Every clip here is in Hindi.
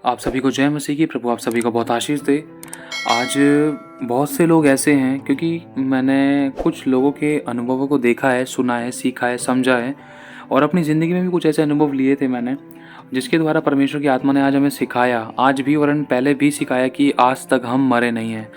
आप सभी को जय मसीह की। प्रभु आप सभी को बहुत आशीष दे। आज बहुत से लोग ऐसे हैं, क्योंकि मैंने कुछ लोगों के अनुभवों को देखा है, सुना है, सीखा है, समझा है और अपनी ज़िंदगी में भी कुछ ऐसे अनुभव लिए थे मैंने, जिसके द्वारा परमेश्वर की आत्मा ने आज हमें सिखाया, आज भी वरन पहले भी सिखाया कि आज तक हम मरे नहीं हैं।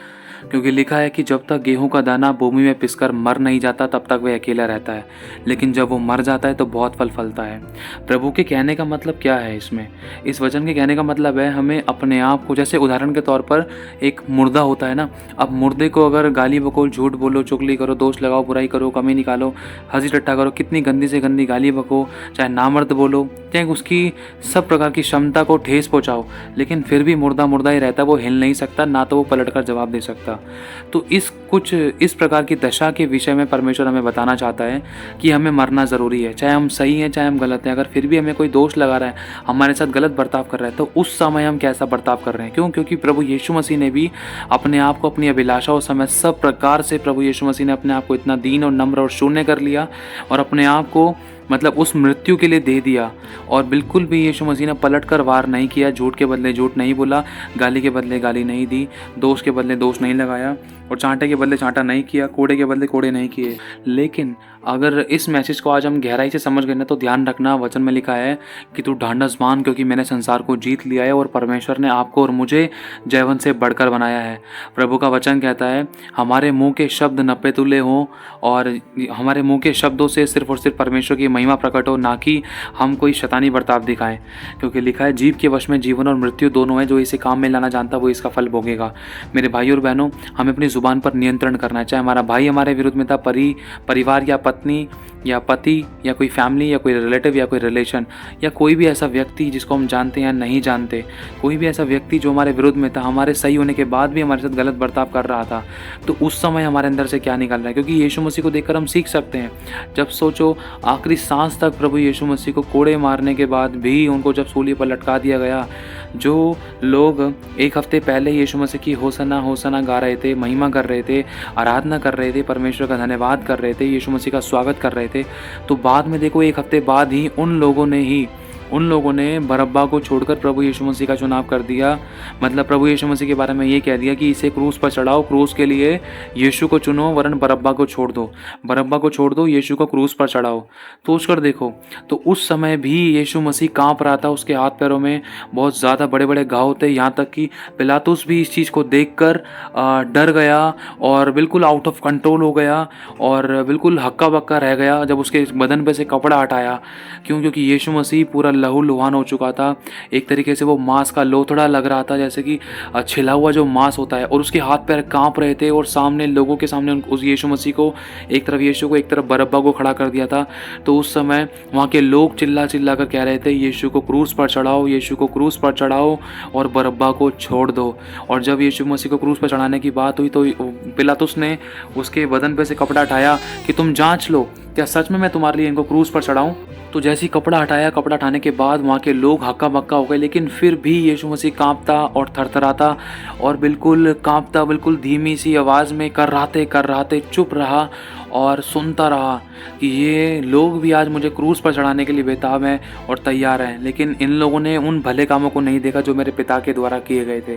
क्योंकि लिखा है कि जब तक गेहूं का दाना भूमि में पिसकर मर नहीं जाता तब तक वह अकेला रहता है, लेकिन जब वो मर जाता है तो बहुत फल फलता है। प्रभु के कहने का मतलब क्या है इसमें? इस वचन के कहने का मतलब है हमें अपने आप को, जैसे उदाहरण के तौर पर एक मुर्दा होता है ना, अब मुर्दे को अगर गाली बको, झूठ बोलो, चुगली करो, दोष लगाओ, बुराई करो, कमी निकालो, हंसी टट्टा करो, कितनी गंदी से गंदी गाली बको, चाहे नामर्द बोलो, चाहे उसकी सब प्रकार की क्षमता को ठेस पहुँचाओ, लेकिन फिर भी मुर्दा मुर्दा ही रहता है, वो हिल नहीं सकता, ना तो वो पलट कर जवाब दे सकता। तो इस प्रकार की दशा के विषय में परमेश्वर हमें बताना चाहता है कि हमें मरना ज़रूरी है। चाहे हम सही हैं, चाहे हम गलत हैं, अगर फिर भी हमें कोई दोष लगा रहा है, हमारे साथ गलत बर्ताव कर रहा है, तो उस समय हम कैसा बर्ताव कर रहे हैं? क्यों? क्योंकि प्रभु यीशु मसीह ने भी अपने आप को, अपनी अभिलाषाओं समय सब प्रकार से प्रभु यीशु मसीह ने अपने आप को इतना दीन और नम्र और शून्य कर लिया और अपने आप को मतलब उस मृत्यु के लिए दे दिया। और बिल्कुल भी यीशु मसीह ने पलट कर वार नहीं किया, झूठ के बदले झूठ नहीं बोला, गाली के बदले गाली नहीं दी, दोष के बदले दोष नहीं लगाया और चांटे के बदले चांटा नहीं किया, कोड़े के बदले कोड़े नहीं किए। लेकिन अगर इस मैसेज को आज हम गहराई से समझ गए ना, तो ध्यान रखना, वचन में लिखा है कि तू ढांढस बांध, क्योंकि मैंने संसार को जीत लिया है और परमेश्वर ने आपको और मुझे जयवंत से बढ़कर बनाया है। प्रभु का वचन कहता है हमारे मुंह के शब्द नपे तुले हों और हमारे मुंह के शब्दों से सिर्फ और सिर्फ परमेश्वर की महिमा प्रकट हो, ना कि हम कोई शैतानी बर्ताव दिखाएं। क्योंकि लिखा है जीव के वश में जीवन और मृत्यु दोनों है, जो इसे काम में लाना जानता वो इसका फल भोगेगा। मेरे भाई और बहनों, हमें अपनी जुबान पर नियंत्रण करना है। चाहे हमारा भाई हमारे विरुद्ध में था, परिवार या पत्नी या पति या कोई फैमिली या कोई रिलेटिव या कोई रिलेशन या कोई भी ऐसा व्यक्ति जिसको हम जानते हैं या नहीं जानते, कोई भी ऐसा व्यक्ति जो हमारे विरुद्ध में था, हमारे सही होने के बाद भी हमारे साथ गलत बर्ताव कर रहा था, तो उस समय हमारे अंदर से क्या निकल रहा है? क्योंकि यीशु मसीह को देखकर हम सीख सकते हैं। जब सोचो आखिरी सांस तक प्रभु यीशु मसीह को कोड़े मारने के बाद भी उनको जब सूली पर लटका दिया गया, जो लोग एक हफ्ते पहले यीशु मसीह की होसना होसना गा रहे थे, महिमा कर रहे थे, आराधना कर रहे थे, परमेश्वर का धन्यवाद कर रहे थे, यीशु मसीह का स्वागत कर रहे थे, तो बाद में देखो एक हफ्ते बाद ही उन लोगों ने बरअब्बा को छोड़कर प्रभु यीशु मसीह का चुनाव कर दिया। मतलब प्रभु यीशु मसीह के बारे में ये कह दिया कि इसे क्रूस पर चढ़ाओ, क्रूस के लिए यीशु को चुनो वरन बरअब्बा को छोड़ दो, बरअब्बा को छोड़ दो, यीशु को क्रूस पर चढ़ाओ। सोच कर देखो, तो उस समय भी यीशु मसीह कांप रहा था, उसके हाथ पैरों में बहुत ज़्यादा बड़े बड़े घाव थे, यहाँ तक कि पिलातुस भी इस चीज़ को देखकर डर गया और बिल्कुल आउट ऑफ कंट्रोल हो गया और बिल्कुल हक्का बक्का रह गया जब उसके बदन पे से कपड़ा हटाया। क्यों? क्योंकि यीशु मसीह पूरा लहू लुहान हो चुका था। एक तरीके से वो मांस का लोथड़ा लग रहा था, जैसे कि छिला हुआ जो मांस होता है, और उसके हाथ पैर कांप रहे थे और सामने लोगों के सामने उस यीशु मसीह को, एक तरफ यीशु को, एक तरफ बरअब्बा को खड़ा कर दिया था। तो उस समय वहाँ के लोग चिल्ला चिल्ला कर कह रहे थे यीशु को क्रूस पर चढ़ाओ, यीशु को क्रूस पर चढ़ाओ और बरअब्बा को छोड़ दो। और जब यीशु मसीह को क्रूस पर चढ़ाने की बात हुई तो पिलातुस ने उसके बदन पे से कपड़ा हटाया कि तुम जांच लो, क्या सच में मैं तुम्हारे लिए इनको क्रूस पर चढ़ाऊं? तो जैसे ही कपड़ा हटाया, कपड़ा हटाने के बाद वहाँ के लोग हक्का बक्का हो गए, लेकिन फिर भी यीशु मसीह कांपता और थरथराता और बिल्कुल कांपता, बिल्कुल धीमी सी आवाज़ में कर्राते चुप रहा और सुनता रहा कि ये लोग भी आज मुझे क्रूस पर चढ़ाने के लिए बेताब हैं और तैयार हैं, लेकिन इन लोगों ने उन भले कामों को नहीं देखा जो मेरे पिता के द्वारा किए गए थे।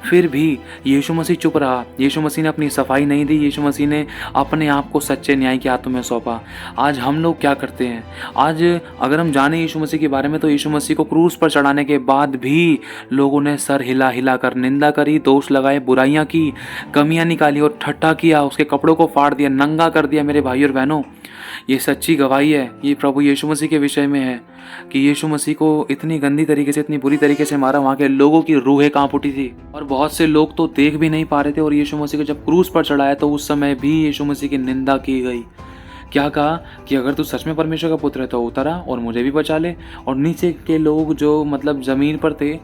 फिर भी यीशु मसीह चुप रहा। यीशु मसीह ने अपनी सफाई नहीं दी, यीशु मसीह ने अपने आप को सच्चे न्याय के हाथों में सौंपा। आज हम लोग क्या करते हैं? आज अगर हम जाने यीशु मसीह के बारे में, तो यीशु मसीह को क्रूस पर चढ़ाने के बाद भी लोगों ने सर हिला हिला कर निंदा करी, दोष लगाए, बुराइयां की, कमियां निकाली और ठट्ठा किया, उसके कपड़ों को फाड़ दिया, नंगा कर दिया। मेरे भाई और बहनों, ये सच्ची गवाही है, ये प्रभु यीशु मसीह के विषय में है कि यीशु मसीह को इतनी गंदी तरीके से, इतनी बुरी तरीके से मारा, वहाँ के लोगों की रूहें कांप उठी थी और बहुत से लोग तो देख भी नहीं पा रहे थे। और यीशु मसीह को जब क्रूस पर चढ़ाया तो उस समय भी यीशु मसीह की निंदा की गई। क्या कहा कि अगर तू सच में परमेश्वर का पुत्र है तो उतर आ और मुझे भी बचा ले। और नीचे के लोग जो मतलब ज़मीन पर थे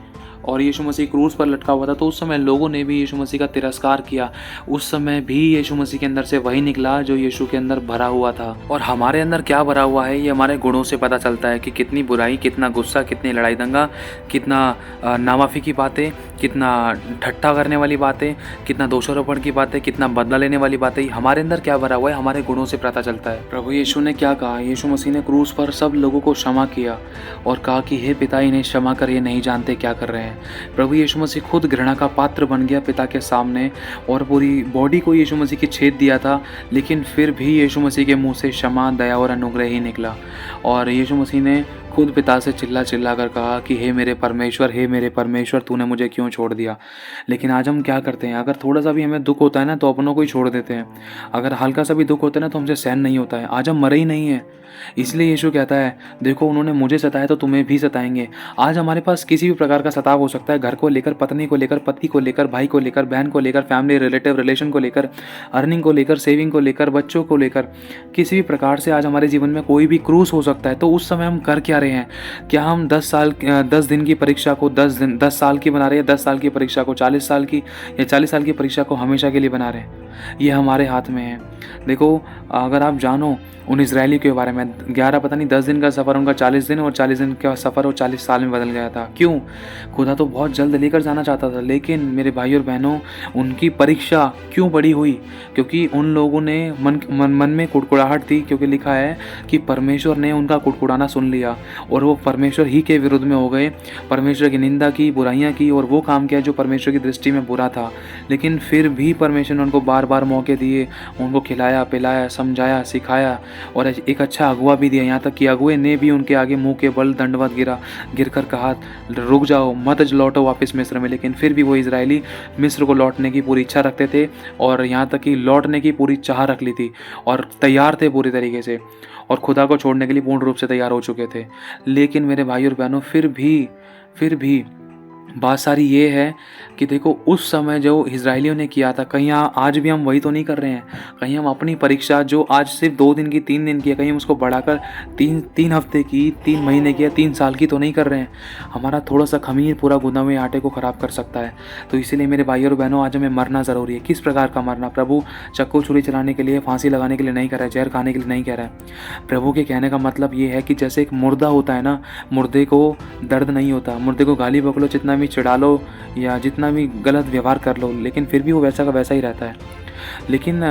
और यीशु मसीह क्रूस पर लटका हुआ था, तो उस समय लोगों ने भी यीशु मसीह का तिरस्कार किया। उस समय भी यीशु मसीह के अंदर से वही निकला जो यीशु के अंदर भरा हुआ था। और हमारे अंदर क्या भरा हुआ है, ये हमारे गुणों से पता चलता है कि कितनी बुराई, कितना गुस्सा, कितनी लड़ाई दंगा, कितना नामाफी की बातें, कितना ठट्ठा करने वाली बातें, कितना दोषारोपण की बातें, कितना बदला लेने वाली बातें, हमारे अंदर क्या भरा हुआ है, हमारे गुणों से पता चलता है। प्रभु यीशु ने क्या कहा? यीशु मसीह ने क्रूस पर सब लोगों को क्षमा किया और कहा कि हे पिता, इन्हें क्षमा कर, ये नहीं जानते क्या कर रहे हैं। प्रभु यीशु मसीह खुद घृणा का पात्र बन गया पिता के सामने और पूरी बॉडी को यीशु मसीह की छेद दिया था, लेकिन फिर भी यीशु मसीह के मुंह से क्षमा, दया और अनुग्रह ही निकला। और यीशु मसीह ने खुद पिता से चिल्ला चिल्ला कर कहा कि हे मेरे परमेश्वर, तूने मुझे क्यों छोड़ दिया। लेकिन आज हम क्या करते हैं, अगर थोड़ा सा भी हमें दुख होता है ना तो अपनों को ही छोड़ देते हैं। अगर हल्का सा भी दुख होता है ना तो हमसे सहन नहीं होता है। आज हम मरे ही नहीं हैं, इसलिए यीशु कहता है देखो उन्होंने मुझे सताया तो तुम्हें भी सताएंगे। आज हमारे पास किसी भी प्रकार का सताव हो सकता है, घर को लेकर, पत्नी को लेकर, पति को लेकर, भाई को लेकर, बहन को लेकर, फैमिली रिलेटिव रिलेशन को लेकर, अर्निंग को लेकर, सेविंग को लेकर, बच्चों को लेकर, किसी भी प्रकार से आज हमारे जीवन में कोई भी क्रूस हो सकता है। तो उस समय हम कर क्या रहे हैं? क्या हम 10 दिन की परीक्षा को 10 साल की बना रहे हैं, 10 साल की परीक्षा को 40 साल की, या 40 साल की परीक्षा को हमेशा के लिए बना रहे हैं? ये हमारे हाथ में है। देखो अगर आप जानो उन इजरायली के बारे में, 10 दिन का सफ़र उनका 40 दिन और 40 दिन का सफ़र और 40 साल में बदल गया था। क्यों? खुदा तो बहुत जल्द लेकर जाना चाहता था, लेकिन मेरे भाई और बहनों उनकी परीक्षा क्यों बड़ी हुई? क्योंकि उन लोगों ने मन में कुड़कुड़ाहट थी, क्योंकि लिखा है कि परमेश्वर ने उनका कुड़कुड़ाना सुन लिया और वो परमेश्वर ही के विरुद्ध में हो गए, परमेश्वर की निंदा की, बुराइयाँ की और वो काम किया जो परमेश्वर की दृष्टि में बुरा था। लेकिन फिर भी परमेश्वर ने उनको बार बार मौके दिए, उनको खिलाया पिलाया, समझाया सिखाया और एक अच्छा अगुआ भी दिया। यहाँ तक कि अगुए ने भी उनके आगे मुंह के बल दंडवत गिर कर कहा रुक जाओ, मत लौटो वापस मिस्र में। लेकिन फिर भी वो इजरायली मिस्र को लौटने की पूरी इच्छा रखते थे और यहाँ तक कि लौटने की पूरी चाह रख ली थी और तैयार थे पूरी तरीके से और खुदा को छोड़ने के लिए पूर्ण रूप से तैयार हो चुके थे। लेकिन मेरे भाई और बहनों फिर भी बात सारी ये है कि देखो उस समय जो इजरायलियों ने किया था, कहीं आज भी हम वही तो नहीं कर रहे हैं। कहीं हम अपनी परीक्षा जो आज सिर्फ 2 दिन की 3 दिन की है, कहीं हम उसको बढ़ाकर 3 हफ्ते की, 3 महीने की या 3 साल की तो नहीं कर रहे हैं। हमारा थोड़ा सा खमीर पूरा गुना हुए आटे को ख़राब कर सकता है। तो इसीलिए मेरे भाई और बहनों आज हमें मरना ज़रूरी है। किस प्रकार का मरना? प्रभु चक्कू छुरी चलाने के लिए, फांसी लगाने के लिए नहीं कह रहा है, जहर खाने के लिए नहीं कह रहा है। प्रभु के कहने का मतलब ये है कि जैसे एक मुर्दा होता है ना, मुर्दे को दर्द नहीं होता, मुर्दे को गाली बकलो, जितना भी चिढ़ा लो या जितना भी गलत व्यवहार कर लो, लेकिन फिर भी वो वैसा का वैसा ही रहता है। लेकिन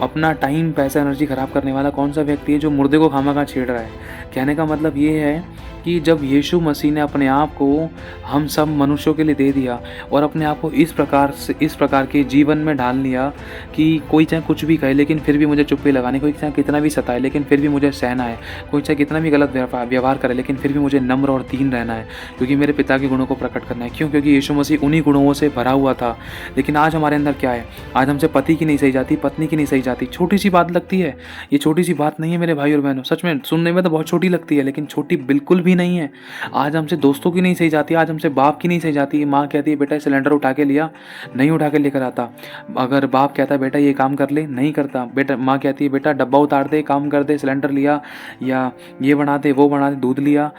अपना टाइम पैसा एनर्जी ख़राब करने वाला कौन सा व्यक्ति है जो मुर्दे को खामखा छेड़ रहा है? कहने का मतलब ये है कि जब यीशु मसीह ने अपने आप को हम सब मनुष्यों के लिए दे दिया और अपने आप को इस प्रकार के जीवन में ढाल लिया कि कोई चाहे कुछ भी कहे लेकिन फिर भी मुझे चुप्पी लगानी, कोई चाहे कितना भी सताए लेकिन फिर भी मुझे सहना है, कोई चाहे कितना भी गलत व्यवहार करे लेकिन फिर भी मुझे नम्र और दीन रहना है, क्योंकि मेरे पिता के गुणों को प्रकट करना है। क्यों? क्योंकि यीशु मसीह उन्हीं गुणों से भरा हुआ था। लेकिन आज हमारे अंदर क्या है? आज हमसे पति की नहीं सही जाती, पत्नी की नहीं सही जाती। छोटी सी बात लगती है, ये छोटी सी बात नहीं है मेरे भाई और बहनों। सच में सुनने में तो बहुत छोटी लगती है, लेकिन छोटी बिल्कुल भी नहीं है। आज हमसे दोस्तों की नहीं सही जाती, आज हमसे बाप की नहीं सही जाती। माँ कहती है बेटा सिलेंडर उठा के लिया, नहीं उठा के लेकर आता। अगर बाप कहता है बेटा ये काम कर ले, नहीं करता। बेटा माँ कहती है बेटा डब्बा उतार दे, काम कर दे, सिलेंडर लिया, या ये बना दे वो बना दे, दूध लिया।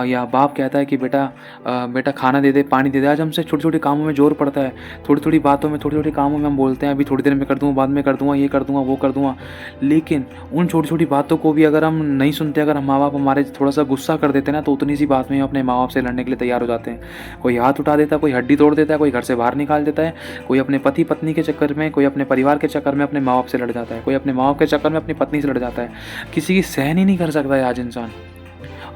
या बाप कहता है कि बेटा खाना दे दे, पानी दे दे। आज हमसे छोटे छोटे कामों में जोर पड़ता है, थोड़ी थोड़ी बातों में, छोटे छोटे कामों में हम बोलते हैं अभी थोड़ी देर में कर दूँगा, बाद में कर दूँगा, ये कर दूँगा, वो कर दूँगा। लेकिन उन छोटी छोटी बातों को भी अगर हम नहीं सुनते, अगर हम माँ बाप हमारे थोड़ा सा गुस्सा कर देते ना, तो उतनी सी बात में हम अपने माँ बाप से लड़ने के लिए तैयार हो जाते हैं। कोई हाथ उठा देता है, कोई हड्डी तोड़ देता है, कोई घर से बाहर निकाल देता है, कोई अपने पति पत्नी के चक्कर में, कोई अपने परिवार के चक्कर में अपने माँ बाप से लड़ जाता है, कोई अपने माँ बाप के चक्कर में अपनी पत्नी से लड़ जाता है। किसी की सहन ही नहीं कर सकता है आज इंसान।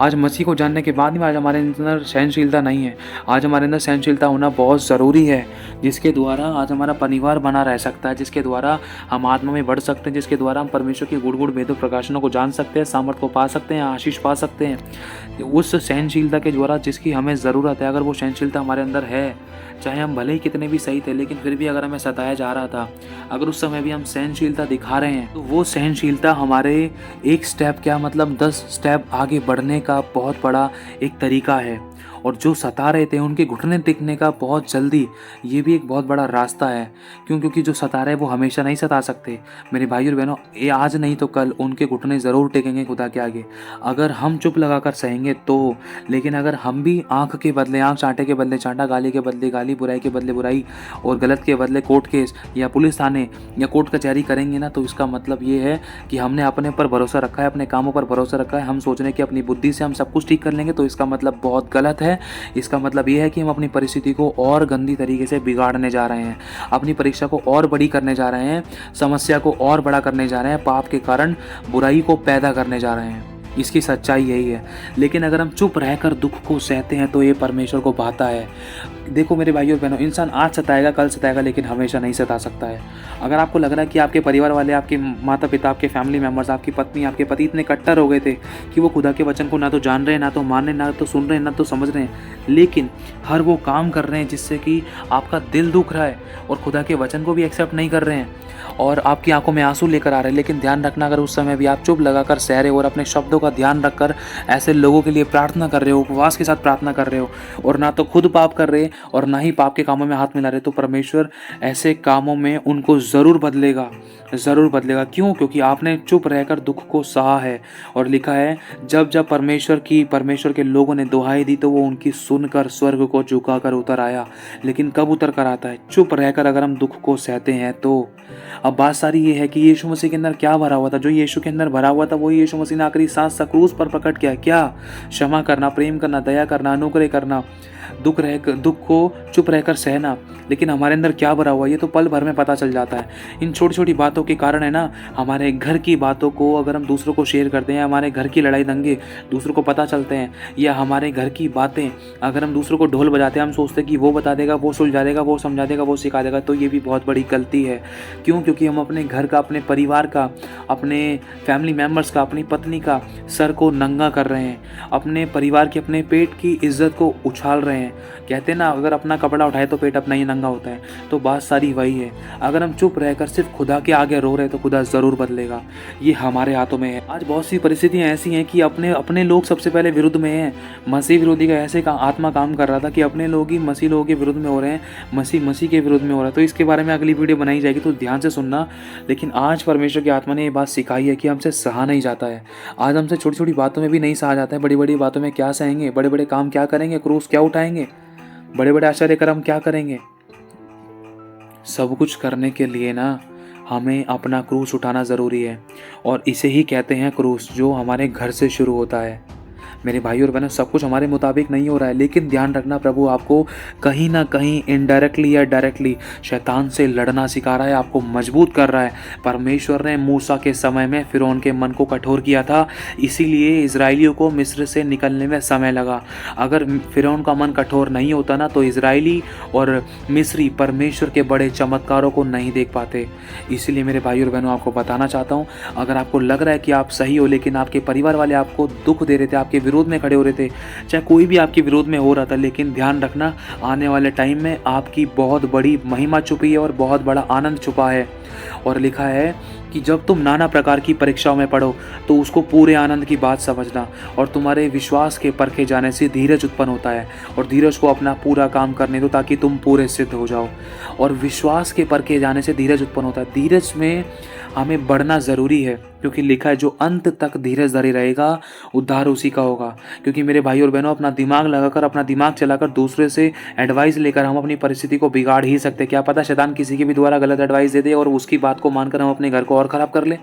आज मसीह को जानने के बाद भी आज हमारे अंदर सहनशीलता नहीं है। आज हमारे अंदर सहनशीलता होना बहुत ज़रूरी है, जिसके द्वारा आज हमारा परिवार बना रह सकता है, जिसके द्वारा हम आत्मा में बढ़ सकते हैं, जिसके द्वारा हम परमेश्वर के गुड़ गुड़ भेदों प्रकाशनों को जान सकते हैं, सामर्थ को पा सकते हैं, आशीष पा सकते हैं। उस सहनशीलता के द्वारा जिसकी हमें ज़रूरत है, अगर वो सहनशीलता हमारे अंदर है, चाहे हम भले ही कितने भी सही थे लेकिन फिर भी अगर हमें सताया जा रहा था, अगर उस समय भी हम सहनशीलता दिखा रहे हैं, तो वो सहनशीलता हमारे एक स्टेप क्या मतलब 10 स्टेप आगे बढ़ने का बहुत बड़ा एक तरीका है। और जो सता रहे थे उनके घुटने टिकने का बहुत जल्दी ये भी एक बहुत बड़ा रास्ता है। क्यों? क्योंकि जो सता रहे वो हमेशा नहीं सता सकते मेरे भाई और बहनों। ये आज नहीं तो कल उनके घुटने ज़रूर टेकेंगे खुदा के आगे, अगर हम चुप लगा कर सहेंगे तो। लेकिन अगर हम भी आँख के बदले आँख, चांटे के बदले चांटा, गाली के बदले गाली, बुराई के बदले बुराई और गलत के बदले कोर्ट केस या पुलिस थाने या कोर्ट कचहरी करेंगे ना, तो इसका मतलब ये है कि हमने अपने पर भरोसा रखा है, अपने कामों पर भरोसा रखा है। हम सोच रहे हैं कि अपनी बुद्धि से हम सब कुछ ठीक कर लेंगे, तो इसका मतलब बहुत गलत है। इसका मतलब ये है कि हम अपनी परिस्थिति को और गंदी तरीके से बिगाड़ने जा रहे हैं, अपनी परीक्षा को और बड़ी करने जा रहे हैं, समस्या को और बड़ा करने जा रहे हैं, पाप के कारण बुराई को पैदा करने जा रहे हैं। इसकी सच्चाई यही है। लेकिन अगर हम चुप रहकर दुख को सहते हैं तो ये परमेश्वर को भाता है। देखो मेरे भाइयों और बहनों, इंसान आज सताएगा, कल सताएगा, लेकिन हमेशा नहीं सता सकता है। अगर आपको लग रहा है कि आपके परिवार वाले, आपके माता-पिता, आपके फैमिली मेंबर्स, आपकी पत्नी, आपके पति इतने कट्टर हो गए थे कि वो खुदा के वचन को ना तो जान रहे हैं, ना तो मान रहे हैं, ना तो सुन रहे हैं, ना तो समझ रहे हैं, लेकिन हर वो काम कर रहे हैं जिससे कि आपका दिल दुख रहा है और खुदा के वचन को भी एक्सेप्ट नहीं कर रहे हैं और आपकी आंखों में आंसू लेकर आ रहे हैं। लेकिन ध्यान रखना, अगर उस समय भी आप चुप लगाकर सह रहे हो और अपने शब्दों का ध्यान रखकर ऐसे लोगों के लिए प्रार्थना कर रहे हो, उपवास के साथ प्रार्थना कर रहे हो और ना तो खुद पाप कर रहे और ना ही पाप के कामों में हाथ मिला रहे, तो परमेश्वर ऐसे कामों में उनको ज़रूर बदलेगा, ज़रूर बदलेगा। क्यों? क्योंकि आपने चुप रहकर दुख को सहा है। और लिखा है, जब जब परमेश्वर के लोगों ने दुहाई दी तो वो उनकी सुनकर स्वर्ग को झुकाकर उतर आया। लेकिन कब उतर कर आता है? चुप रहकर अगर हम दुख को सहते हैं तो। अब बात सारी ये है कि यीशु मसीह के अंदर क्या भरा हुआ था? जो यीशु के अंदर भरा हुआ था वही यीशु मसीह ने आखिरी सांस तक क्रूस पर प्रकट किया। क्या? क्षमा करना, प्रेम करना, दया करना, अनुग्रह करना, दुख को चुप रहकर सहना। लेकिन हमारे अंदर क्या भरा हुआ है ये तो पल भर में पता चल जाता है। इन छोटी छोटी बातों के कारण है ना, हमारे घर की बातों को अगर हम दूसरों को शेयर करते हैं, हमारे घर की लड़ाई दंगे दूसरों को पता चलते हैं, या हमारे घर की बातें अगर हम दूसरों को ढोल बजाते हैं, हम सोचते हैं कि वो बता देगा, वो सुलझा देगा, वो समझा देगा, वो सिखा देगा, तो ये भी बहुत बड़ी गलती है। क्यों? क्योंकि हम अपने घर का, अपने परिवार का, अपने फैमिली मेम्बर्स का, अपनी पत्नी का सर को नंगा कर रहे हैं, अपने परिवार की, अपने पेट की इज्जत को उछाल रहे हैं। कहते हैं ना, अगर अपना कपड़ा उठाए तो पेट अपना ही नंगा होता है। तो बात सारी वही है। अगर हम चुप रहकर सिर्फ खुदा के आगे रो रहे तो खुदा ज़रूर बदलेगा। ये हमारे हाथों में है। आज बहुत सी परिस्थितियाँ ऐसी हैं कि अपने लोग सबसे पहले विरुद्ध में हैं। मसीह विरोधी का ऐसे आत्मा काम कर रहा था कि अपने लोग ही मसीह लोगों के विरुद्ध में हो रहे हैं, मसीह के विरुद्ध में हो रहा है। तो इसके बारे में अगली वीडियो बनाई जाएगी, तो ध्यान से सुनना। लेकिन आज परमेश्वर की आत्मा ने ये बात सिखाई है कि हमसे सहा नहीं जाता है। आज हमसे छोटी छोटी बातों में भी नहीं सहा जाता है। बड़ी बड़ी बातों में क्या सहेंगे? बड़े बड़े काम क्या करेंगे? क्रूस क्या उठाएंगे? बड़े बड़े आश्चर्य कर्म क्या करेंगे? सब कुछ करने के लिए ना हमें अपना क्रूस उठाना ज़रूरी है। और इसे ही कहते हैं क्रूस, जो हमारे घर से शुरू होता है। मेरे भाई और बहनों, सब कुछ हमारे मुताबिक नहीं हो रहा है, लेकिन ध्यान रखना, प्रभु आपको कहीं ना कहीं इनडायरेक्टली या डायरेक्टली शैतान से लड़ना सिखा रहा है, आपको मजबूत कर रहा है। परमेश्वर ने मूसा के समय में फ़िरौन के मन को कठोर किया था, इसीलिए इजराइलियों को मिस्र से निकलने में समय लगा। अगर फ़िरौन का मन कठोर नहीं होता ना, तो इजराइली और मिस्री परमेश्वर के बड़े चमत्कारों को नहीं देख पाते। इसीलिए मेरे भाई और बहनों, आपको बताना चाहता हूँ, अगर आपको लग रहा है कि आप सही हो, लेकिन आपके परिवार वाले आपको दुख दे रहे थे, आपके विरोध में खड़े हो रहे थे, चाहे कोई भी आपके विरोध में हो रहा था, लेकिन ध्यान रखना, आने वाले टाइम में आपकी बहुत बड़ी महिमा छुपी है और बहुत बड़ा आनंद छुपा है। और लिखा है कि जब तुम नाना प्रकार की परीक्षाओं में पढ़ो तो उसको पूरे आनंद की बात समझना, और तुम्हारे विश्वास के परखे जाने से धीरज उत्पन्न होता है, और धीरज को अपना पूरा काम करने दो ताकि तुम पूरे सिद्ध हो जाओ। और विश्वास के परखे जाने से धीरज उत्पन्न होता है। धीरज में हमें बढ़ना ज़रूरी है, क्योंकि लिखा है, जो अंत तक धीरज धरे रहेगा उद्धार उसी का होगा। क्योंकि मेरे भाई और बहनों, अपना दिमाग लगाकर, अपना दिमाग चलाकर, दूसरे से एडवाइस लेकर हम अपनी परिस्थिति को बिगाड़ ही सकते। क्या पता शैतान किसी के भी द्वारा गलत एडवाइस दे दे और उसकी बात को मानकर हम अपने घर को और ख़राब कर लें।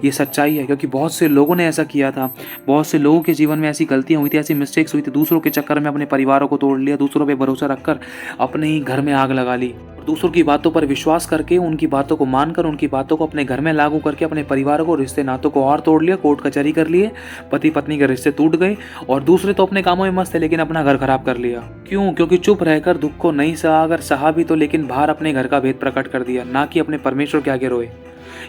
ये सच्चाई है, क्योंकि बहुत से लोगों ने ऐसा किया था। बहुत से लोगों के जीवन में ऐसी गलतियां हुई थी, ऐसी मिस्टेक्स हुई थी। दूसरों के चक्कर में अपने परिवारों को तोड़ लिया, दूसरों पे भरोसा रखकर अपने ही घर में आग लगा ली। दूसरों की बातों पर विश्वास करके, उनकी बातों को मानकर, उनकी बातों को अपने घर में लागू करके अपने परिवार को, रिश्ते नातों को और तोड़ लिया, कोर्ट कचहरी कर लिए, पति पत्नी के रिश्ते टूट गए। और दूसरे तो अपने कामों में मस्त है, लेकिन अपना घर खराब कर लिया। क्यों? क्योंकि चुप रहकर दुख को नहीं सहा, अगर सहा भी तो लेकिन बाहर अपने घर का भेद प्रकट कर दिया, ना कि अपने परमेश्वर के आगे रोए।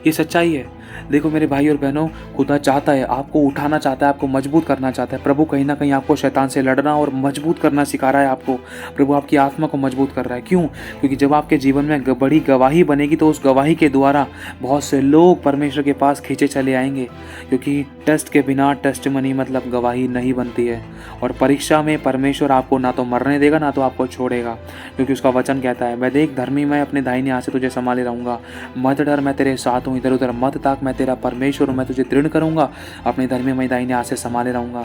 ये सच्चाई है। देखो मेरे भाई और बहनों, खुदा चाहता है, आपको उठाना चाहता है, आपको मजबूत करना चाहता है। प्रभु कहीं ना कहीं आपको शैतान से लड़ना और मजबूत करना सिखा रहा है आपको। प्रभु आपकी आत्मा को मजबूत कर रहा है। क्यों? क्योंकि जब आपके जीवन में बड़ी गवाही बनेगी तो उस गवाही के द्वारा बहुत से लोग परमेश्वर के पास खींचे चले आएंगे। क्योंकि टेस्ट के बिना टेस्टिमनी मतलब गवाही नहीं बनती है। और परीक्षा में परमेश्वर आपको ना तो मरने देगा, ना तो आपको छोड़ेगा। क्योंकि उसका वचन कहता है, मैं देख धर्मी, मैं अपने दाहिने हाथ से तुझे संभाले रहूँगा, मत डर, मैं तेरे साथ हूँ, इधर उधर मत ताक, मैं तेरा परमेश्वर हूँ, मैं तुझे दृढ़ करूँगा, अपने धर्मी मैं दाहिने हाथ से संभाले रहूँगा।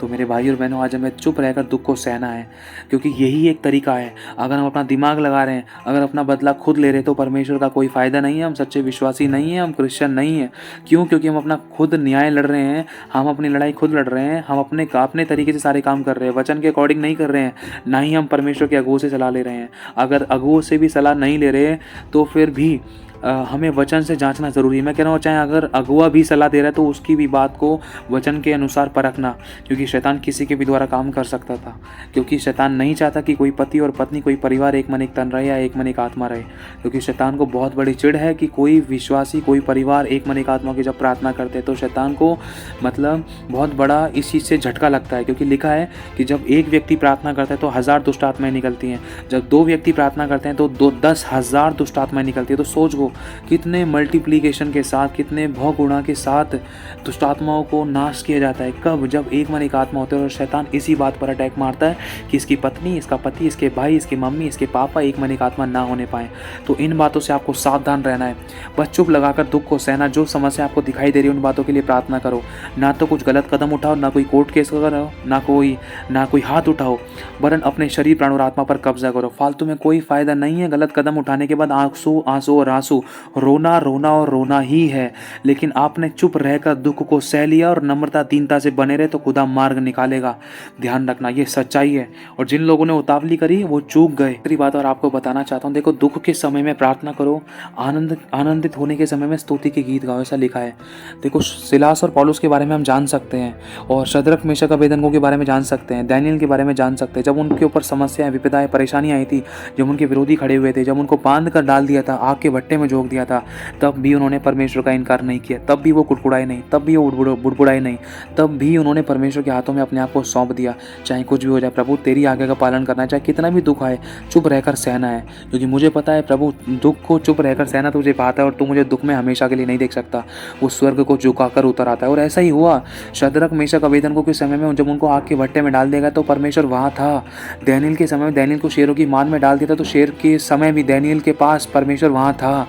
तो मेरे भाई और बहनों, आज हमें चुप रहकर दुख को सहना है, क्योंकि यही एक तरीका है। अगर हम अपना दिमाग लगा रहे हैं, अगर अपना बदला खुद ले रहे हैं, तो परमेश्वर का कोई फ़ायदा नहीं है। हम सच्चे विश्वासी नहीं हैं, हम क्रिश्चियन नहीं हैं। क्यों? क्योंकि हम अपना खुद न्याय लड़ रहे हैं, हम अपनी लड़ाई खुद लड़ रहे हैं, हम अपने तरीके से सारे काम कर रहे हैं, वचन के अकॉर्डिंग नहीं कर रहे हैं, ना ही हम परमेश्वर के अगुओं से सलाह ले रहे हैं। अगर अगुओं से भी सलाह नहीं ले रहे तो फिर भी हमें वचन से जांचना ज़रूरी है। मैं कह रहा हूँ, चाहे अगर अगुआ भी सलाह दे रहा है तो उसकी भी बात को वचन के अनुसार परखना, क्योंकि शैतान किसी के भी द्वारा काम कर सकता था, क्योंकि शैतान नहीं चाहता कि कोई पति और पत्नी, कोई परिवार एक मन एक तन रहे या एक मन एक आत्मा रहे। क्योंकि शैतान को बहुत बड़ी चिढ़ है कि कोई विश्वासी, कोई परिवार एक मन एक आत्मा की जब प्रार्थना करते हैं तो शैतान को मतलब बहुत बड़ा इस चीज़ से झटका लगता है। क्योंकि लिखा है कि जब एक व्यक्ति प्रार्थना करता है तो 1000 दुष्ट आत्माएं निकलती हैं, जब 2 व्यक्ति प्रार्थना करते हैं तो 10,000 दुष्ट आत्माएं निकलती है। तो सोच गो कितने मल्टीप्लीकेशन के साथ, कितने बहुगुणा के साथ दुष्ट आत्माओं को नाश किया जाता है। कब? जब एक मन एक आत्मा होते हैं। और शैतान इसी बात पर अटैक मारता है कि इसकी पत्नी, इसका पति, इसके भाई, इसकी मम्मी, इसके पापा एक मन एक आत्मा ना होने पाए। तो इन बातों से आपको सावधान रहना है। बस चुप लगाकर दुख को सहना। जो समस्या आपको दिखाई दे रही है उन बातों के लिए प्रार्थना करो। ना तो कुछ गलत कदम उठाओ, ना कोई कोर्ट केस करो, ना कोई हाथ उठाओ, वरन अपने शरीर, प्राण और आत्मा पर कब्जा करो। फालतू में कोई फायदा नहीं है। गलत कदम उठाने के बाद आंसू आंसू और आंसू, रोना रोना और रोना ही है। लेकिन आपने चुप रहकर दुख को सह लिया और नम्रता, दीनता से बने रहे तो खुदा मार्ग निकालेगा। ध्यान रखना, ये सच्चाई है। और जिन लोगों ने उतावली करी वो चूक गए। दूसरी बात और आपको बताना चाहता हूँ, देखो दुख के समय में प्रार्थना करो, आनंदित होने के समय में स्तुति के गीत गाओ, ऐसा लिखा है। देखो सिलास और पौलुस के बारे में हम जान सकते हैं, और शद्रक, मेशक, अबेदनगो के बारे में जान सकते हैं, दानियेल के बारे में जान सकते हैं। जब उनके ऊपर समस्याएं, विपदाएं, परेशानियां आई थी, जब उनके विरोधी खड़े हुए थे, जब उनको बांध कर डाल दिया था, आग के भट्टे में झोंक दिया था, तब भी उन्होंने परमेश्वर का इनकार नहीं किया, तब भी वो कुड़कुड़ाए नहीं, तब भी वो बुड़बुड़ाए नहीं, तब भी उन्होंने परमेश्वर के हाथों में अपने आप को सौंप दिया। चाहे कुछ भी हो जाए, प्रभु तेरी आज्ञा का पालन करना है, चाहे कितना भी दुख आए चुप रहकर सहना है। क्योंकि मुझे पता है प्रभु, दुख को चुप रहकर सहना तुझे पाता है, और तू मुझे दुख में हमेशा के लिए नहीं देख सकता। वो स्वर्ग को झुकाकर उतर आता है। और ऐसा ही हुआ शद्रक, मेशक, अबेदनगो के समय में। जब उनको आग के भट्टे में डाल दिया गया तो परमेश्वर वहाँ था। दानियेल के समय में दानियेल को शेरों की मान में डाल दिया था, तो शेर के समय भी दानियेल के पास परमेश्वर वहाँ था।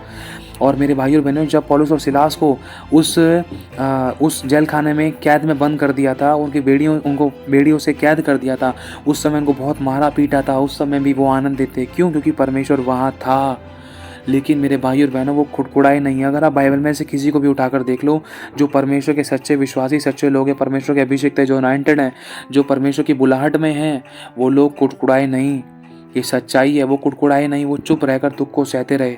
और मेरे भाइयों और बहनों, जब पौलुस और सिलास को उस जेल खाने में कैद में बंद कर दिया था, उनको बेड़ियों से कैद कर दिया था, उस समय उनको बहुत मारा पीटा था, उस समय भी वो आनंदित थे। क्यों? क्योंकि परमेश्वर वहाँ था। लेकिन मेरे भाई और बहनों, वो खुड़खुड़ाए नहीं। अगर आप बाइबल में से किसी को भी उठाकर देख लो, जो परमेश्वर के सच्चे विश्वासी, सच्चे लोग हैं, परमेश्वर के अभिषिक्त है, जो अनॉइंटेड हैं, जो परमेश्वर की बुलाहट में हैं, वो लोग खुड़खुड़ाए नहीं। ये सच्चाई है। वो कुड़कुड़ाए नहीं, वो चुप रहकर दुख को सहते रहे।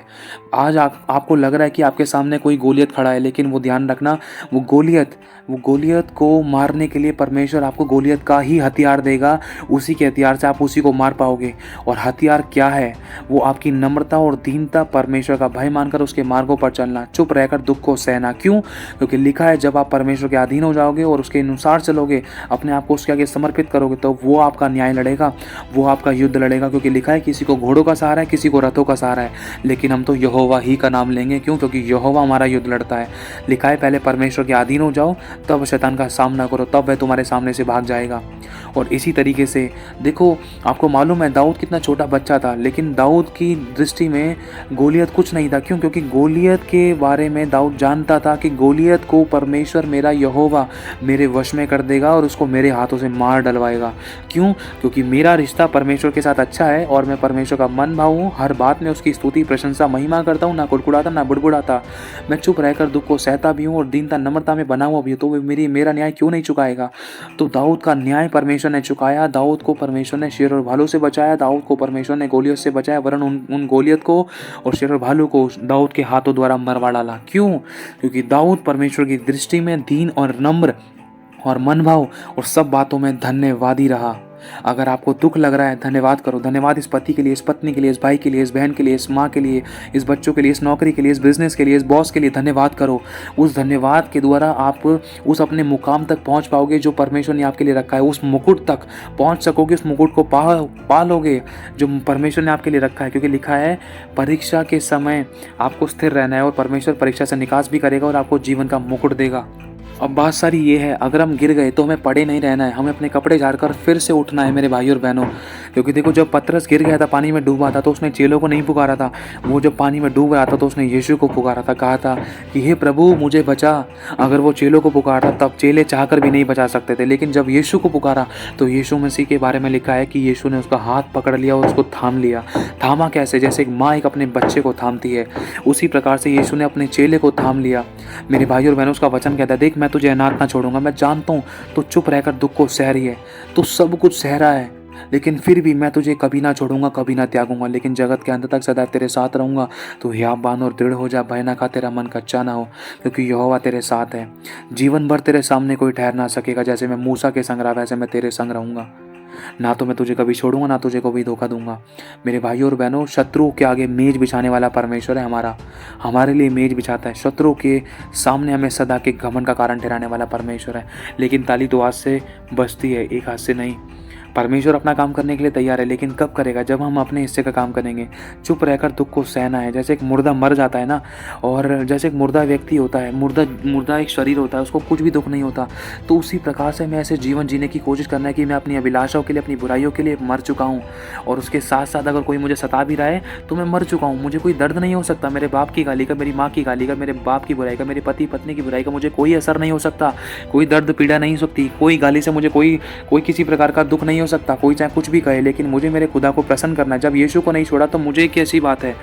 आज आपको लग रहा है कि आपके सामने कोई गोलियत खड़ा है, लेकिन वो ध्यान रखना, वो गोलियत को मारने के लिए परमेश्वर आपको गोलियत का ही हथियार देगा। उसी के हथियार से आप उसी को मार पाओगे। और हथियार क्या है? वो आपकी नम्रता और दीनता, परमेश्वर का भय मानकर उसके मार्गों पर चलना, चुप रहकर दुख को सहना। क्यों? क्योंकि लिखा है, जब आप परमेश्वर के अधीन हो जाओगे और उसके अनुसार चलोगे, अपने आप को उसके आगे समर्पित करोगे, तो वो आपका न्याय लड़ेगा, वो आपका युद्ध लड़ेगा। क्योंकि लिखा है, किसी को घोड़ों का सहारा है, किसी को रथों का सहारा है, लेकिन हम तो यहोवा ही का नाम लेंगे। क्यों? क्योंकि यहोवा हमारा युद्ध लड़ता है। लिखा है, पहले परमेश्वर के अधीन हो जाओ, तब शैतान का सामना करो, तब वह तुम्हारे सामने से भाग जाएगा। और इसी तरीके से देखो, आपको मालूम है दाऊद कितना छोटा बच्चा था, लेकिन दाऊद की दृष्टि में गोलियत कुछ नहीं था। क्यों? क्योंकि गोलियत के बारे में दाऊद जानता था कि गोलियत को परमेश्वर, मेरा यहोवा, मेरे वश में कर देगा और उसको मेरे हाथों से मार डलवाएगा। क्यों? क्योंकि मेरा रिश्ता परमेश्वर के साथ अच्छा है और मैं परमेश्वर का मन भाव हूँ। हर बात में उसकी स्तुति, प्रशंसा, महिमा करता हूँ, ना कुड़कुड़ाता ना बुड़बुड़ाता। मैं चुप रहकर दुख को सहता भी हूँ और दीनता, नम्रता में बना हुआ भी हूँ। तो मेरा न्याय क्यों नहीं चुकाएगा? तो दाऊद का न्याय परमेश्वर ने चुकाया। दाऊद को परमेश्वर ने शेर और भालू से बचाया। दाऊद को परमेश्वर ने गोलियत से बचाया, वरन उन गोलियत को और शेर और भालू को दाऊद के हाथों द्वारा मरवा डाला। क्यों? क्योंकि दाऊद परमेश्वर की दृष्टि में दीन और नम्र और मन भाव और सब बातों में धन्यवादी रहा। अगर आपको दुख लग रहा है, धन्यवाद करो। धन्यवाद इस पति के लिए, इस पत्नी के लिए, इस भाई के लिए, इस बहन के लिए, इस माँ के लिए, इस बच्चों के लिए, इस नौकरी के लिए, इस बिजनेस के लिए, इस बॉस के लिए धन्यवाद करो। उस धन्यवाद के द्वारा आप उस अपने मुकाम तक पहुँच पाओगे जो परमेश्वर ने आपके लिए रखा है। उस मुकुट तक पहुँच सकोगे, उस मुकुट को पा लोगे जो परमेश्वर ने आपके लिए रखा है। क्योंकि लिखा है, परीक्षा के समय आपको स्थिर रहना है और परमेश्वर परीक्षा से निकास भी करेगा और आपको जीवन का मुकुट देगा। अब बात सारी ये है, अगर हम गिर गए तो हमें पड़े नहीं रहना है, हमें अपने कपड़े झाड़कर फिर से उठना है मेरे भाई और बहनों। क्योंकि देखो, जब पतरस गिर गया था, पानी में डूबा था, तो उसने चेलों को नहीं पुकारा था। वो जब पानी में डूब रहा था तो उसने यीशु को पुकारा था, कहा था कि हे प्रभु मुझे बचा। अगर वो चेलों को पुकारा तब चेले चाहकर भी नहीं बचा सकते थे, लेकिन जब यीशु को पुकारा तो यीशु मसीह के बारे में लिखा है कि यीशु ने उसका हाथ पकड़ लिया और उसको थाम लिया। थामा कैसे? जैसे एक माँ एक अपने बच्चे को थामती है, उसी प्रकार से यीशु ने अपने चेले को थाम लिया। मेरे भाई और बहनों, उसका वचन कहता है, देख मैं तुझे अनाथ ना छोड़ूंगा। मैं जानता हूँ तो चुप रहकर दुख को सह रही है, तो सब कुछ सह रहा है, लेकिन फिर भी मैं तुझे कभी ना छोड़ूंगा, कभी ना त्यागूंगा, लेकिन जगत के अंत तक सदैव तेरे साथ रहूंगा। तू हियाव बांध और दृढ़ हो जा, भय ना खा, तेरा मन कच्चा ना हो, क्योंकि यहोवा तेरे साथ है। जीवन भर तेरे सामने कोई ठहर ना सकेगा। जैसे मैं मूसा के संग रहा वैसे मैं तेरे संग रहूंगा। ना तो मैं तुझे कभी छोड़ूंगा, ना तुझे कभी धोखा दूंगा। मेरे भाइयों और बहनों, शत्रुओं के आगे मेज बिछाने वाला परमेश्वर है हमारा, हमारे लिए मेज बिछाता है। शत्रुओं के सामने हमें सदा के घमंड का कारण ठहराने वाला परमेश्वर है। लेकिन ताली दो हाथ से बजती है, एक हाथ से नहीं। परमेश्वर अपना काम करने के लिए तैयार है, लेकिन कब करेगा? जब हम अपने हिस्से का काम करेंगे। चुप रहकर दुख को सहना है। जैसे एक मुर्दा मर जाता है ना, और जैसे एक मुर्दा व्यक्ति होता है, मुर्दा एक शरीर होता है, उसको कुछ भी दुख नहीं होता, तो उसी प्रकार से मैं ऐसे जीवन जीने की कोशिश करना है कि मैं अपनी अभिलाषाओं के लिए, अपनी बुराइयों के लिए मर चुका हूँ, और उसके साथ साथ अगर कोई मुझे सता भी रहा है तो मैं मर चुका हूँ। मुझे कोई दर्द नहीं हो सकता। मेरे बाप की गाली का, मेरी माँ की गाली का, मेरे बाप की बुराई का, मेरे पति पत्नी की बुराई का मुझे कोई असर नहीं हो सकता। कोई दर्द पीड़ा नहीं हो सकती। कोई गाली से मुझे कोई किसी प्रकार का दुख नहीं हो सकता। कोई चाहे कुछ भी कहे, लेकिन मुझे मेरे खुदा को प्रसन्न करना है। जब यीशु को नहीं छोड़ा तो मुझे कैसी बात है?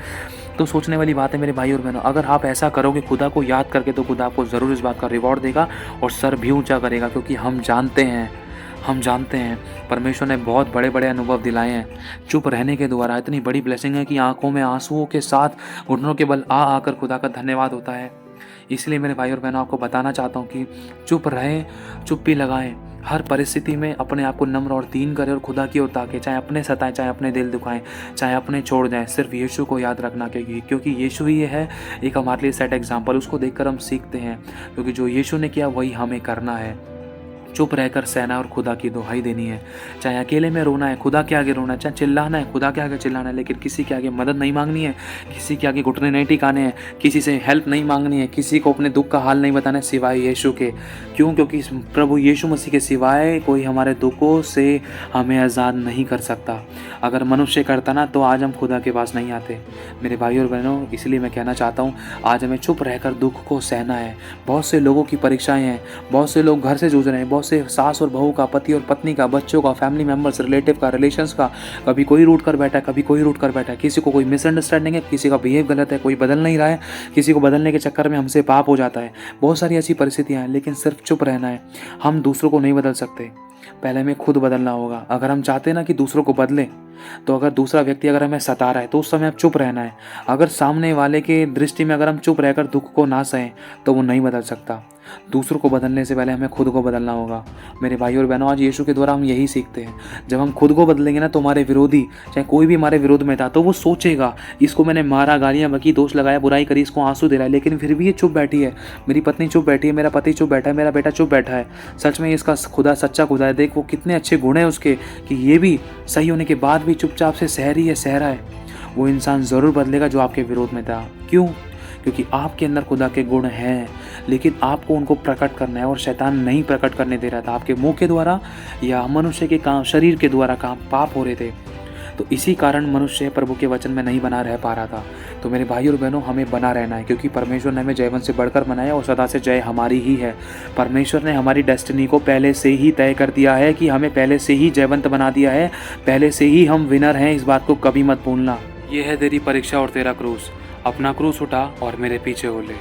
तो सोचने वाली बात है मेरे भाई और बहनों। अगर आप ऐसा करोगे खुदा को याद करके, तो खुदा आपको ज़रूर इस बात का रिवॉर्ड देगा और सर भी ऊंचा करेगा, क्योंकि हम जानते हैं परमेश्वर ने बहुत बड़े बड़े अनुभव दिलाए हैं। चुप रहने के द्वारा इतनी बड़ी ब्लेसिंग है कि आंखों में आंसुओं के साथ घुटनों के बल आकर खुदा का धन्यवाद होता है। इसलिए मेरे भाई और बहनों, आपको बताना चाहता हूँ कि चुप रहें, चुप्पी लगाएं। हर परिस्थिति में अपने आप को नम्र और दीन करें और खुदा की ओर ताकें। चाहे अपने सताएं, चाहे अपने दिल दुखाएं, चाहे अपने छोड़ जाएं, सिर्फ यीशु को याद रखना, क्योंकि यीशु ही है एक हमारे लिए सेट एग्जाम्पल। उसको देखकर हम सीखते हैं, क्योंकि जो यीशु ने किया वही हमें करना है। चुप रहकर सहना और खुदा की दुहाई देनी है। चाहे अकेले में रोना है, खुदा के आगे रोना है, चाहे चिल्लाना है, खुदा के आगे चिल्लाना है, लेकिन किसी के आगे मदद नहीं मांगनी है, किसी के आगे घुटने नहीं टिकाने हैं, किसी से हेल्प नहीं मांगनी है, किसी को अपने दुख का हाल नहीं बताना है सिवाय यीशु के। क्यों? क्योंकि प्रभु यीशु मसीह के सिवाय कोई हमारे दुखों से हमें आज़ाद नहीं कर सकता। अगर मनुष्य करता ना, तो आज हम खुदा के पास नहीं आते। मेरे भाई और बहनों, इसलिए मैं कहना चाहता हूँ, आज हमें चुप रहकर दुख को सहना है। बहुत से लोगों की परीक्षाएं हैं, बहुत से लोग घर से जूझ रहे हैं, बहुत से सास और बहू का, पति और पत्नी का, बच्चों का, फैमिली मेंबर्स, रिलेटिव का, रिलेशंस का, कभी कोई रूट कर बैठा है, कभी कोई रूट कर बैठा है। किसी को कोई मिसअंडरस्टैंडिंग है, किसी का बिहेव गलत है, कोई बदल नहीं रहा है, किसी को बदलने के चक्कर में हमसे पाप हो जाता है। बहुत सारी ऐसी परिस्थितियाँ हैं, लेकिन सिर्फ चुप रहना है। हम दूसरों को नहीं बदल सकते, पहले हमें खुद बदलना होगा। अगर हम चाहते हैं ना कि दूसरों को बदलें, तो अगर दूसरा व्यक्ति अगर हमें सता रहा है तो उस समय आप चुप रहना है। अगर सामने वाले के दृष्टि में अगर हम चुप रहकर दुख को ना सहें, तो वो नहीं बदल सकता। दूसरों को बदलने से पहले हमें खुद को बदलना होगा। मेरे भाई और बहनों, आज यीशु के द्वारा हम यही सीखते हैं। जब हम खुद को बदलेंगे ना, तो हमारे विरोधी, चाहे कोई भी हमारे विरोध में था, तो वो सोचेगा इसको मैंने मारा, गालियाँ बकी, दोष लगाया, बुराई करी, इसको आंसू दे रहा है, लेकिन फिर भी ये चुप बैठी है। मेरी पत्नी चुप बैठी है, मेरा पति चुप बैठा है, मेरा बेटा चुप बैठा है। सच में इसका खुदा सच्चा खुदा है। देख वो कितने अच्छे गुण हैं उसके, कि ये भी सही होने के बाद भी चुपचाप से सह रहा है। वो इंसान ज़रूर बदलेगा जो आपके विरोध में था। क्यों? क्योंकि आपके अंदर खुदा के गुण हैं, लेकिन आपको उनको प्रकट करना है, और शैतान नहीं प्रकट करने दे रहा था। आपके मुंह के द्वारा या मनुष्य के काम, शरीर के द्वारा काम पाप हो रहे थे। तो इसी कारण मनुष्य प्रभु के वचन में नहीं बना रह पा रहा था। तो मेरे भाई और बहनों, हमें बना रहना है, क्योंकि परमेश्वर ने हमें जयवंत से बढ़कर बनाया, और सदा से जय हमारी ही है। परमेश्वर ने हमारी डेस्टिनी को पहले से ही तय कर दिया है, कि हमें पहले से ही जयवंत बना दिया है, पहले से ही हम विनर हैं। इस बात को कभी मत भूलना। ये है तेरी परीक्षा और तेरा क्रूस। अपना क्रूस उठा और मेरे पीछे हो ले।